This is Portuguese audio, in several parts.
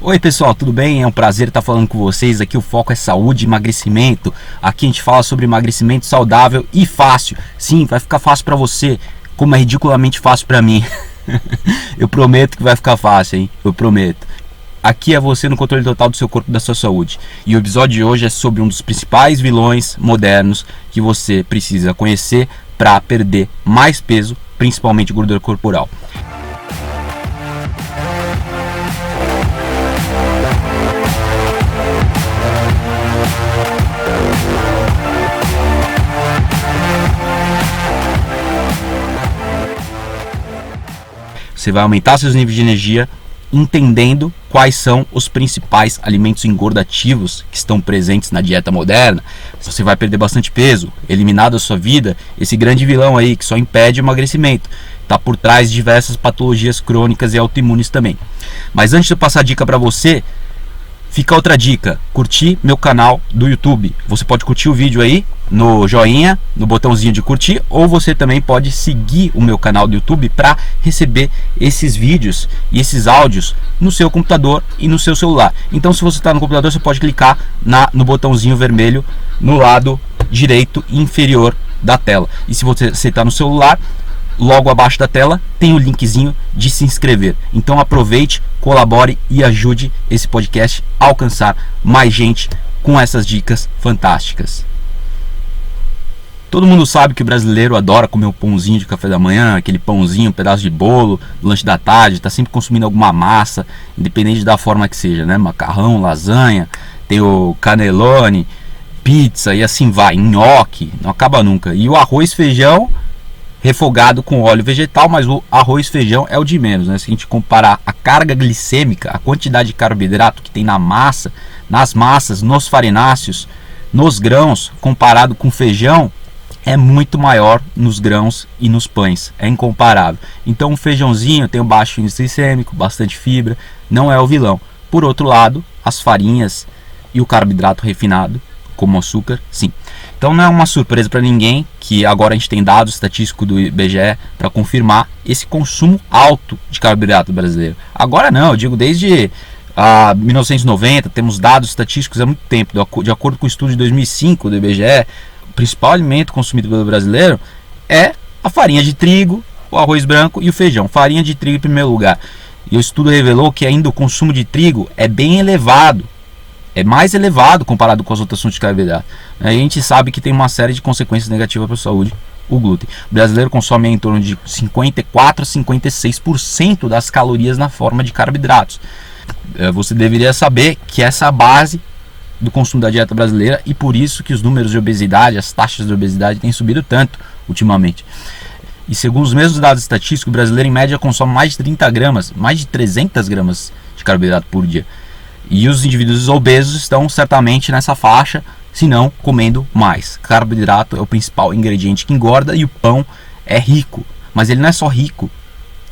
Oi pessoal, tudo bem? É um prazer estar falando com vocês. Aqui o foco é saúde e emagrecimento. Aqui a gente fala sobre emagrecimento saudável e fácil. Sim, vai ficar fácil para você, como é ridiculamente fácil para mim. Eu prometo que vai ficar fácil, hein? Eu prometo. Aqui é você no controle total do seu corpo e da sua saúde. E o episódio de hoje é sobre um dos principais vilões modernos que você precisa conhecer para perder mais peso, principalmente gordura corporal. Você vai aumentar seus níveis de energia entendendo quais são os principais alimentos engordativos que estão presentes na dieta moderna. Você vai perder bastante peso, eliminar da sua vida esse grande vilão aí que só impede o emagrecimento. Está por trás de diversas patologias crônicas e autoimunes também. Mas antes de eu passar a dica para você, fica outra dica: curtir meu canal do YouTube. Você pode curtir o vídeo aí no joinha, no botãozinho de curtir, ou você também pode seguir o meu canal do YouTube para receber esses vídeos e esses áudios no seu computador e no seu celular. Então, se você está no computador, você pode clicar no botãozinho vermelho no lado direito inferior da tela. E se você está no celular, logo abaixo da tela tem o linkzinho de se inscrever. Então aproveite, colabore e ajude esse podcast a alcançar mais gente com essas dicas fantásticas. Todo mundo sabe que o brasileiro adora comer um pãozinho de café da manhã, aquele pãozinho, um pedaço de bolo, lanche da tarde, está sempre consumindo alguma massa, independente da forma que seja, né? Macarrão, lasanha, tem o cannelloni, pizza e assim vai, nhoque, não acaba nunca. E o arroz, feijão refogado com óleo vegetal, mas o arroz e feijão é o de menos, né? Se a gente comparar a carga glicêmica, a quantidade de carboidrato que tem na massa, nas massas, nos farináceos, nos grãos, comparado com feijão, é muito maior nos grãos e nos pães, é incomparável. Então um feijãozinho tem um baixo índice glicêmico, bastante fibra, não é o vilão. Por outro lado, as farinhas e o carboidrato refinado, como o açúcar, sim. Então não é uma surpresa para ninguém que agora a gente tem dados estatísticos do IBGE para confirmar esse consumo alto de carboidrato brasileiro. Agora não, eu digo desde 1990, temos dados estatísticos há muito tempo. De acordo com o estudo de 2005 do IBGE, o principal alimento consumido pelo brasileiro é a farinha de trigo, o arroz branco e o feijão. Farinha de trigo em primeiro lugar. E o estudo revelou que ainda o consumo de trigo é bem elevado. É mais elevado comparado com as outras fontes de carboidrato. A gente sabe que tem uma série de consequências negativas para a saúde, o glúten. O brasileiro consome em torno de 54 a 56% das calorias na forma de carboidratos. Você deveria saber que essa é a base do consumo da dieta brasileira e por isso que os números de obesidade, as taxas de obesidade têm subido tanto ultimamente. E segundo os mesmos dados estatísticos, o brasileiro em média consome mais de 30 gramas, mais de 300 gramas de carboidrato por dia. E os indivíduos obesos estão certamente nessa faixa, se não comendo mais. Carboidrato é o principal ingrediente que engorda e o pão é rico. Mas ele não é só rico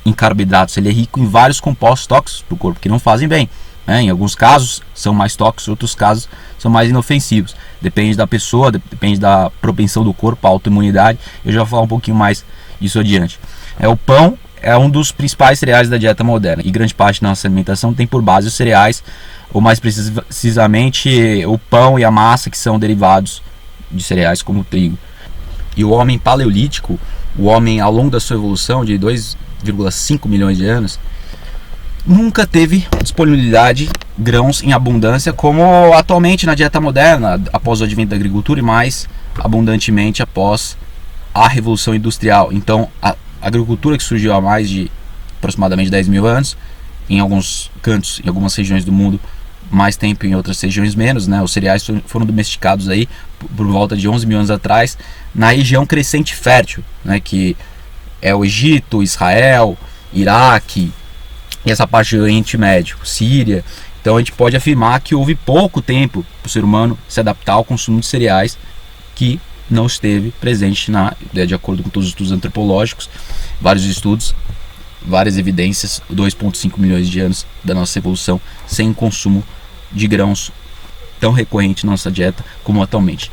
em carboidratos, ele é rico em vários compostos tóxicos para o corpo que não fazem bem. Em alguns casos são mais tóxicos, em outros casos são mais inofensivos. Depende da pessoa, depende da propensão do corpo, a autoimunidade. Eu já vou falar um pouquinho mais disso adiante. O pão é um dos principais cereais da dieta moderna e grande parte da nossa alimentação tem por base os cereais, ou mais precisamente o pão e a massa, que são derivados de cereais como o trigo. E o homem paleolítico, o homem ao longo da sua evolução de 2,5 milhões de anos, nunca teve disponibilidade de grãos em abundância como atualmente na dieta moderna, após o advento da agricultura e mais abundantemente após a Revolução Industrial. Então a agricultura, que surgiu há mais de aproximadamente 10 mil anos, em alguns cantos, em algumas regiões do mundo, mais tempo, em outras regiões menos, né? Os cereais foram domesticados aí por volta de 11 mil anos atrás, na região crescente fértil, né? Que é o Egito, Israel, Iraque, e essa parte do Oriente Médio, Síria. Então a gente pode afirmar que houve pouco tempo para o ser humano se adaptar ao consumo de cereais que não esteve presente de acordo com todos os estudos antropológicos, vários estudos, várias evidências, 2,5 milhões de anos da nossa evolução sem consumo de grãos tão recorrente na nossa dieta como atualmente.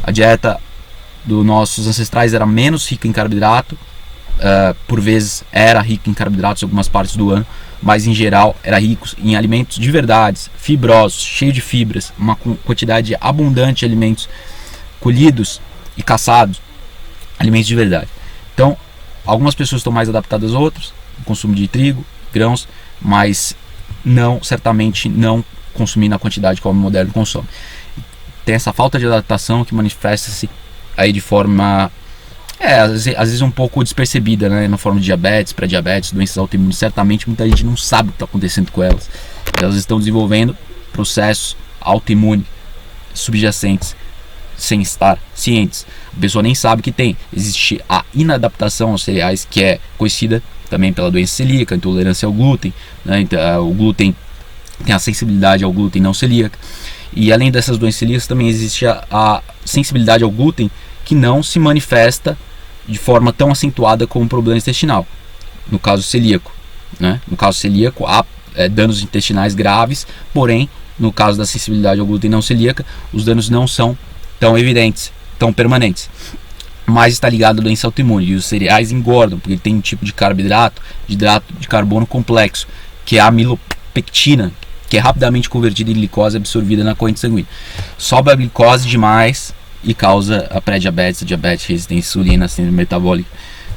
A dieta dos nossos ancestrais era menos rica em carboidrato, por vezes era rico em carboidratos em algumas partes do ano, mas em geral era rico em alimentos de verdade, fibrosos, cheios de fibras, uma quantidade abundante de alimentos colhidos e caçados, alimentos de verdade. Então, algumas pessoas estão mais adaptadas a outras, o consumo de trigo, grãos, mas certamente não consumir na quantidade que o homem moderno consome. Tem essa falta de adaptação que manifesta-se aí de forma às vezes um pouco despercebida, né? Na forma de diabetes, pré-diabetes, doenças autoimunes. Certamente muita gente não sabe o que está acontecendo com elas. Elas estão desenvolvendo processos autoimunes subjacentes sem estar cientes. A pessoa nem sabe que tem. Existe a inadaptação aos cereais, que é conhecida também pela doença celíaca, intolerância ao glúten, né? Então, o glúten tem a sensibilidade ao glúten não celíaca. E além dessas doenças celíacas, também existe a sensibilidade ao glúten que não se manifesta de forma tão acentuada como problema intestinal, no caso celíaco, né? No caso celíaco há danos intestinais graves, porém no caso da sensibilidade ao glúten não celíaca, os danos não são tão evidentes, tão permanentes, mas está ligado à doença autoimune. E os cereais engordam porque tem um tipo de carboidrato, de hidrato de carbono complexo, que é a amilopectina, que é rapidamente convertida em glicose absorvida na corrente sanguínea. Sobe a glicose demais e causa a pré-diabetes, a diabetes, resistência à insulina, síndrome metabólica,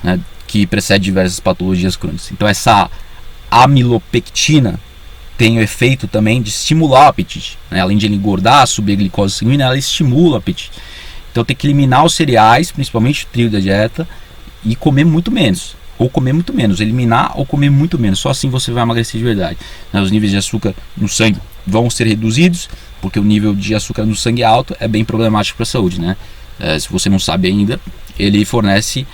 né, que precede diversas patologias crônicas. Então essa amilopectina tem o efeito também de estimular o apetite, né? Além de ele engordar, subir a glicose sanguínea, ela estimula o apetite. Então tem que eliminar os cereais, principalmente o trigo da dieta, e comer muito menos, ou comer muito menos, eliminar ou comer muito menos. Só assim você vai emagrecer de verdade, né? Os níveis de açúcar no sangue vão ser reduzidos, porque o nível de açúcar no sangue alto é bem problemático para a saúde, né? Se você não sabe ainda, ele fornece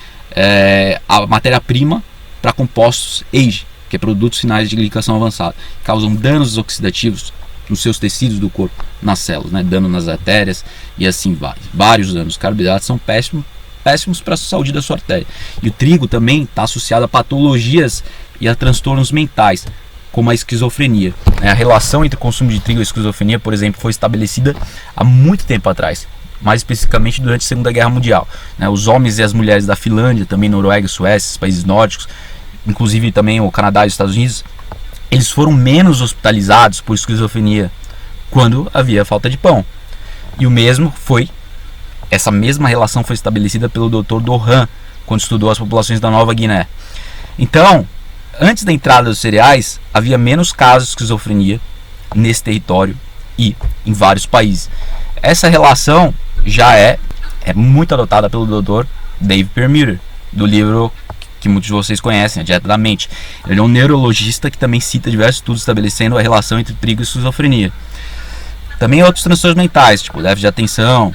a matéria-prima para compostos AGE, que é produtos finais de glicação avançada, que causam danos oxidativos nos seus tecidos do corpo, nas células, né? Dano nas artérias e assim vai. Vários danos. Os carboidratos são péssimos para a saúde da sua artéria. E o trigo também está associado a patologias e a transtornos mentais, como a esquizofrenia. A relação entre o consumo de trigo e a esquizofrenia, por exemplo, foi estabelecida há muito tempo atrás, mais especificamente durante a Segunda Guerra Mundial. Os homens e as mulheres da Finlândia, também Noruega, Suécia, países nórdicos, inclusive também o Canadá e os Estados Unidos, eles foram menos hospitalizados por esquizofrenia quando havia falta de pão. E essa mesma relação foi estabelecida pelo Dr. Dohan quando estudou as populações da Nova Guiné. Então, antes da entrada dos cereais, havia menos casos de esquizofrenia nesse território e em vários países. Essa relação já é muito adotada pelo Dr. Dave Perlmutter, do livro que muitos de vocês conhecem, A Dieta da Mente. Ele é um neurologista que também cita diversos estudos estabelecendo a relação entre trigo e esquizofrenia. Também outros transtornos mentais, tipo déficit de atenção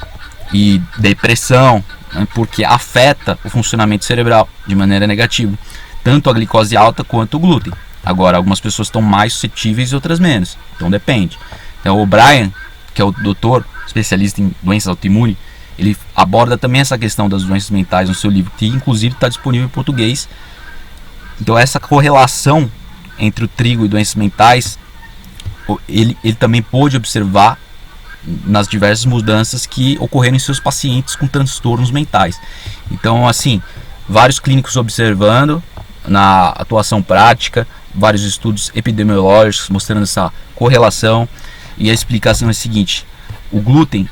e depressão, né, porque afeta o funcionamento cerebral de maneira negativa, tanto a glicose alta quanto o glúten. Agora, algumas pessoas estão mais suscetíveis e outras menos, então depende. Então, o Brian, que é o doutor especialista em doenças autoimunes, ele aborda também essa questão das doenças mentais no seu livro, que inclusive está disponível em português. Então essa correlação entre o trigo e doenças mentais, ele também pôde observar nas diversas mudanças que ocorreram em seus pacientes com transtornos mentais. Então assim, vários clínicos observando na atuação prática, vários estudos epidemiológicos mostrando essa correlação, e a explicação é a seguinte: o glúten,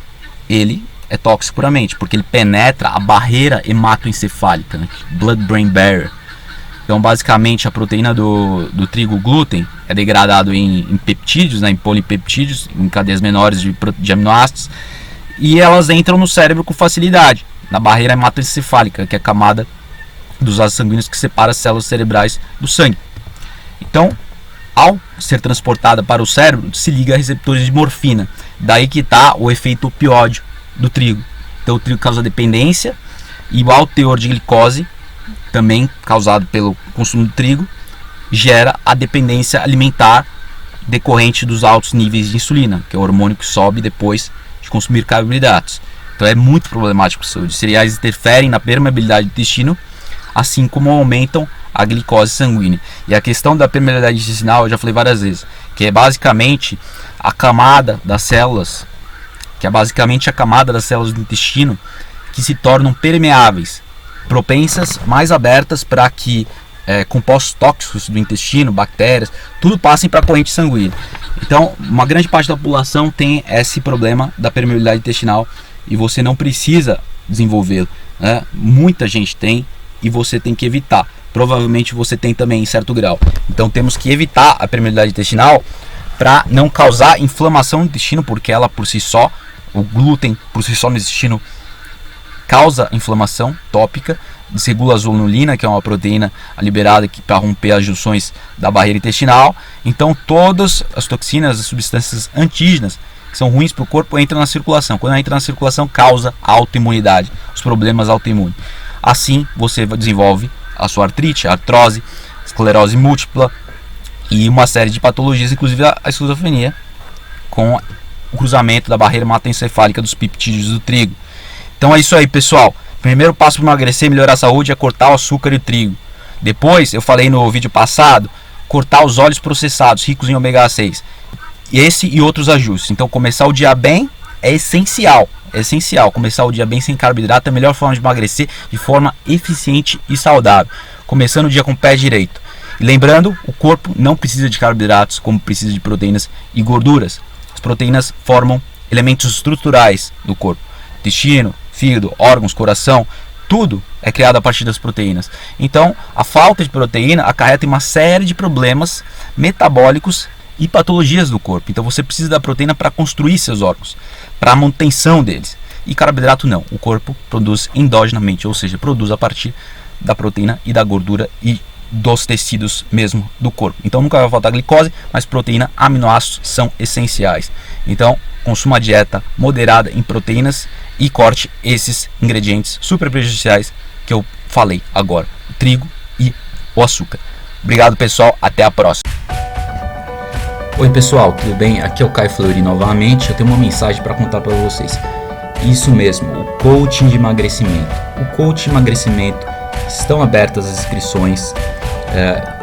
ele é tóxico puramente, porque ele penetra a barreira hematoencefálica, né? Blood-brain barrier. Então, basicamente, a proteína do trigo glúten é degradado em peptídeos, né? Em polipeptídeos, em cadeias menores de aminoácidos, e elas entram no cérebro com facilidade, na barreira hematoencefálica, que é a camada dos vasos sanguíneos que separa as células cerebrais do sangue. Então, ao ser transportada para o cérebro, se liga a receptores de morfina. Daí que está o efeito opioide do trigo. Então o trigo causa dependência, e o alto teor de glicose, também causado pelo consumo do trigo, gera a dependência alimentar decorrente dos altos níveis de insulina, que é o hormônio que sobe depois de consumir carboidratos. Então é muito problemático para a saúde. Os cereais interferem na permeabilidade do intestino, assim como aumentam a glicose sanguínea. E a questão da permeabilidade intestinal eu já falei várias vezes, que é basicamente a camada das células, do intestino, que se tornam permeáveis propensas, mais abertas para que compostos tóxicos do intestino, bactérias, tudo passem para a corrente sanguínea. Então, uma grande parte da população tem esse problema da permeabilidade intestinal e você não precisa desenvolvê-lo, né? Muita gente tem e você tem que evitar. Provavelmente você tem também em certo grau. Então, temos que evitar a permeabilidade intestinal para não causar inflamação no intestino, porque ela por si só, o glúten por si só no intestino causa inflamação tópica, desregula a zonulina, que é uma proteína liberada para romper as junções da barreira intestinal. Então todas as toxinas, as substâncias antígenas que são ruins para o corpo entram na circulação. Quando entra na circulação, causa autoimunidade, os problemas autoimunes. Assim você desenvolve a sua artrite, a artrose, esclerose múltipla e uma série de patologias, inclusive a esquizofrenia, com o cruzamento da barreira hematoencefálica dos peptídeos do trigo. Então é isso aí, pessoal. O primeiro passo para emagrecer e melhorar a saúde é cortar o açúcar e o trigo. Depois, eu falei no vídeo passado, cortar os óleos processados ricos em ômega 6. Esse e outros ajustes. Então começar o dia bem é essencial. É essencial. Começar o dia bem sem carboidrato é a melhor forma de emagrecer de forma eficiente e saudável. Começando o dia com o pé direito. E lembrando, o corpo não precisa de carboidratos como precisa de proteínas e gorduras. As proteínas formam elementos estruturais do corpo. Intestino, fígado, órgãos, coração, tudo é criado a partir das proteínas. Então, a falta de proteína acarreta em uma série de problemas metabólicos e patologias do corpo. Então, você precisa da proteína para construir seus órgãos, para a manutenção deles. E carboidrato não. O corpo produz endogenamente, ou seja, produz a partir da proteína e da gordura e dos tecidos mesmo do corpo. Então, nunca vai faltar glicose, mas proteína, aminoácidos são essenciais. Então, consuma uma dieta moderada em proteínas e corte esses ingredientes super prejudiciais que eu falei agora, o trigo e o açúcar. Obrigado, pessoal, até a próxima. Oi pessoal, tudo bem? Aqui é o Caio Fleury novamente. Eu tenho uma mensagem para contar para vocês. Isso mesmo, o coaching de emagrecimento. O coaching de emagrecimento, estão abertas as inscrições.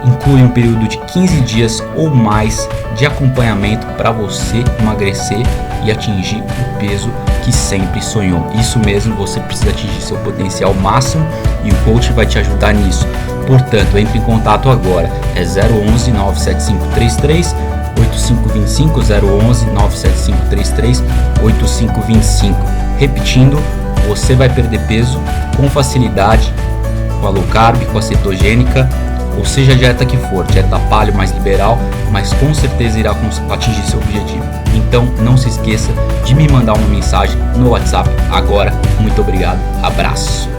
Inclui um período de 15 dias ou mais de acompanhamento para você emagrecer e atingir o peso que sempre sonhou. Isso mesmo, você precisa atingir seu potencial máximo e o coach vai te ajudar nisso. Portanto, entre em contato agora, é 011 97533 8525, 011 97533 8525. Repetindo, você vai perder peso com facilidade com a low carb, com a cetogênica, ou seja a dieta que for, dieta paleo mais liberal, mas com certeza irá atingir seu objetivo. Então não se esqueça de me mandar uma mensagem no WhatsApp agora. Muito obrigado, abraço.